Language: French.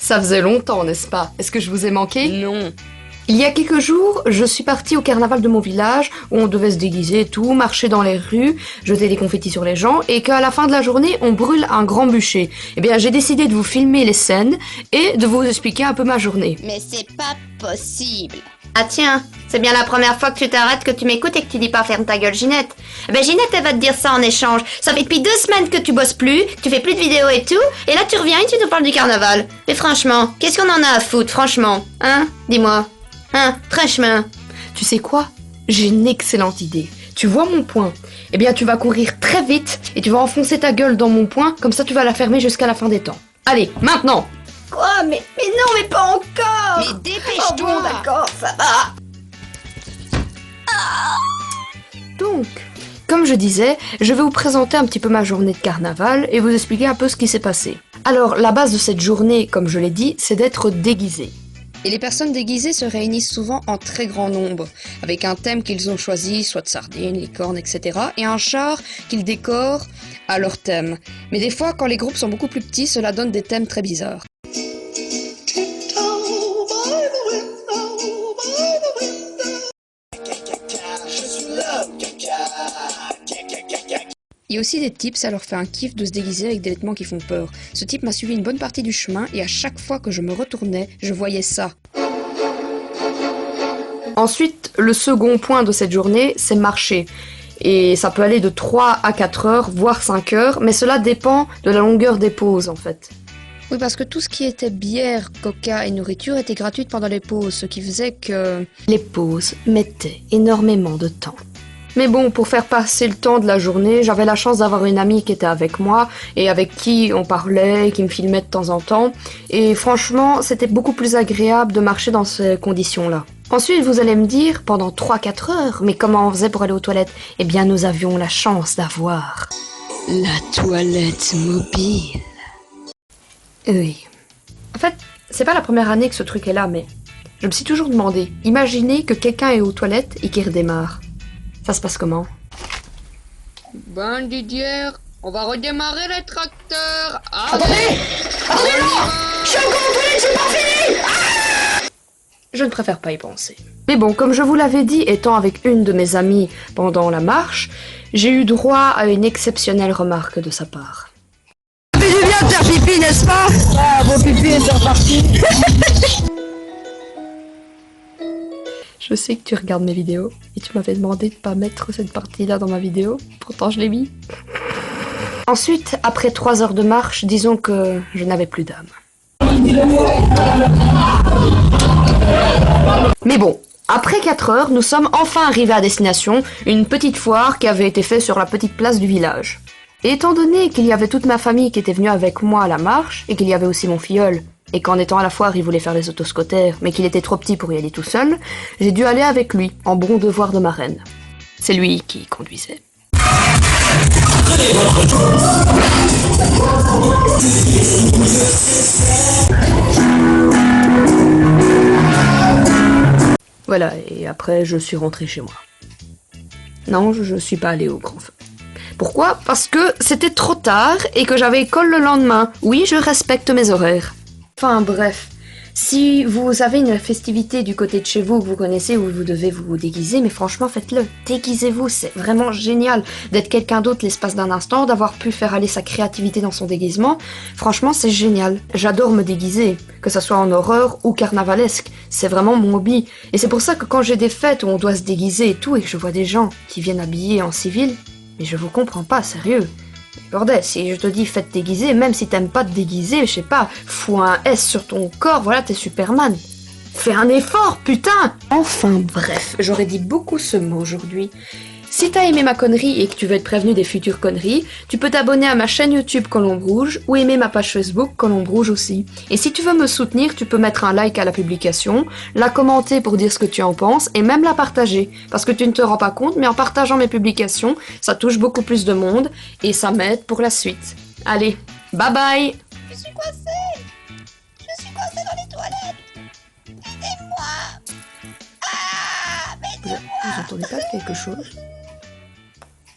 Ça faisait longtemps, n'est-ce pas? Est-ce que je vous ai manqué? Non. Il y a quelques jours, je suis partie au carnaval de mon village, où on devait se déguiser et tout, marcher dans les rues, jeter des confettis sur les gens, et qu'à la fin de la journée, on brûle un grand bûcher. Eh bien, j'ai décidé de vous filmer les scènes, et de vous expliquer un peu ma journée. Mais c'est pas possible. Ah tiens, c'est bien la première fois que tu t'arrêtes, que tu m'écoutes et que tu dis pas ferme ta gueule, Ginette. Eh ben Ginette, elle va te dire ça en échange. Ça fait depuis 2 semaines que tu bosses plus, que tu fais plus de vidéos et tout, et là tu reviens et tu nous parles du carnaval. Mais franchement, qu'est-ce qu'on en a à foutre, franchement? Hein? Dis-moi. Hein? Franchement. Tu sais quoi? J'ai une excellente idée. Tu vois mon poing? Eh bien, tu vas courir très vite, et tu vas enfoncer ta gueule dans mon poing, comme ça tu vas la fermer jusqu'à la fin des temps. Allez, maintenant! Quoi? Mais non, mais pas encore! Mais Oh dépêche-toi. bon, d'accord, ça va. Donc, comme je disais, je vais vous présenter un petit peu ma journée de carnaval et vous expliquer un peu ce qui s'est passé. Alors, la base de cette journée, comme je l'ai dit, c'est d'être déguisé. Et les personnes déguisées se réunissent souvent en très grand nombre, avec un thème qu'ils ont choisi, soit de sardines, licornes, etc., et un char qu'ils décorent à leur thème. Mais des fois, quand les groupes sont beaucoup plus petits, cela donne des thèmes très bizarres. Il y a aussi des types, ça leur fait un kiff de se déguiser avec des vêtements qui font peur. Ce type m'a suivi une bonne partie du chemin et à chaque fois que je me retournais, je voyais ça. Ensuite, le second point de cette journée, c'est marcher. Et ça peut aller de 3 à 4 heures, voire 5 heures, mais cela dépend de la longueur des pauses en fait. Oui, parce que tout ce qui était bière, coca et nourriture était gratuit pendant les pauses, ce qui faisait que... Les pauses mettaient énormément de temps. Mais bon, pour faire passer le temps de la journée, j'avais la chance d'avoir une amie qui était avec moi et avec qui on parlait, qui me filmait de temps en temps. Et franchement, c'était beaucoup plus agréable de marcher dans ces conditions-là. Ensuite, vous allez me dire, pendant 3-4 heures, mais comment on faisait pour aller aux toilettes? Eh bien, nous avions la chance d'avoir... la toilette mobile. Oui. En fait, c'est pas la première année que ce truc est là, mais... je me suis toujours demandé, imaginez que quelqu'un est aux toilettes et qu'il redémarre. Ça se passe comment? Ben Didier, on va redémarrer les tracteurs. Attendez! Attendez-moi! Je suis encore aux toilettes, c'est pas fini! Je ne préfère pas y penser. Mais bon, comme je vous l'avais dit, étant avec une de mes amies pendant la marche, j'ai eu droit à une exceptionnelle remarque de sa part. Ça fait du bien de faire pipi, n'est-ce pas? Ah, vos pipis étaient repartis. Je sais que tu regardes mes vidéos et tu m'avais demandé de pas mettre cette partie-là dans ma vidéo, pourtant je l'ai mis. Ensuite, après 3 heures de marche, disons que je n'avais plus d'âme. Mais bon, après 4 heures, nous sommes enfin arrivés à destination, une petite foire qui avait été faite sur la petite place du village. Et étant donné qu'il y avait toute ma famille qui était venue avec moi à la marche, et qu'il y avait aussi mon filleul, et qu'en étant à la foire il voulait faire les autoscooters, mais qu'il était trop petit pour y aller tout seul, j'ai dû aller avec lui, en bon devoir de marraine. C'est lui qui conduisait. Voilà, et après je suis rentrée chez moi. Non, je suis pas allée au grand feu. Pourquoi? Parce que c'était trop tard et que j'avais école le lendemain. Oui, je respecte mes horaires. Enfin bref, si vous avez une festivité du côté de chez vous que vous connaissez où vous devez vous déguiser, mais franchement faites-le, déguisez-vous, c'est vraiment génial d'être quelqu'un d'autre l'espace d'un instant, d'avoir pu faire aller sa créativité dans son déguisement. Franchement c'est génial, j'adore me déguiser, que ça soit en horreur ou carnavalesque, c'est vraiment mon hobby. Et c'est pour ça que quand j'ai des fêtes où on doit se déguiser et tout, et que je vois des gens qui viennent habillés en civil, mais je vous comprends pas, sérieux. Bordel, si je te dis fais te déguiser, même si t'aimes pas te déguiser, je sais pas, fous un S sur ton corps, voilà, t'es Superman. Fais un effort, putain! Enfin bref, j'aurais dit beaucoup ce mot aujourd'hui. Si t'as aimé ma connerie et que tu veux être prévenu des futures conneries, tu peux t'abonner à ma chaîne YouTube Colombe Rouge ou aimer ma page Facebook Colombe Rouge aussi. Et si tu veux me soutenir, tu peux mettre un like à la publication, la commenter pour dire ce que tu en penses et même la partager. Parce que tu ne te rends pas compte, mais en partageant mes publications, ça touche beaucoup plus de monde et ça m'aide pour la suite. Allez, bye bye! Je suis coincée. Je suis coincée dans les toilettes. Aidez-moi. Ah, mais Vous entendez pas quelque chose?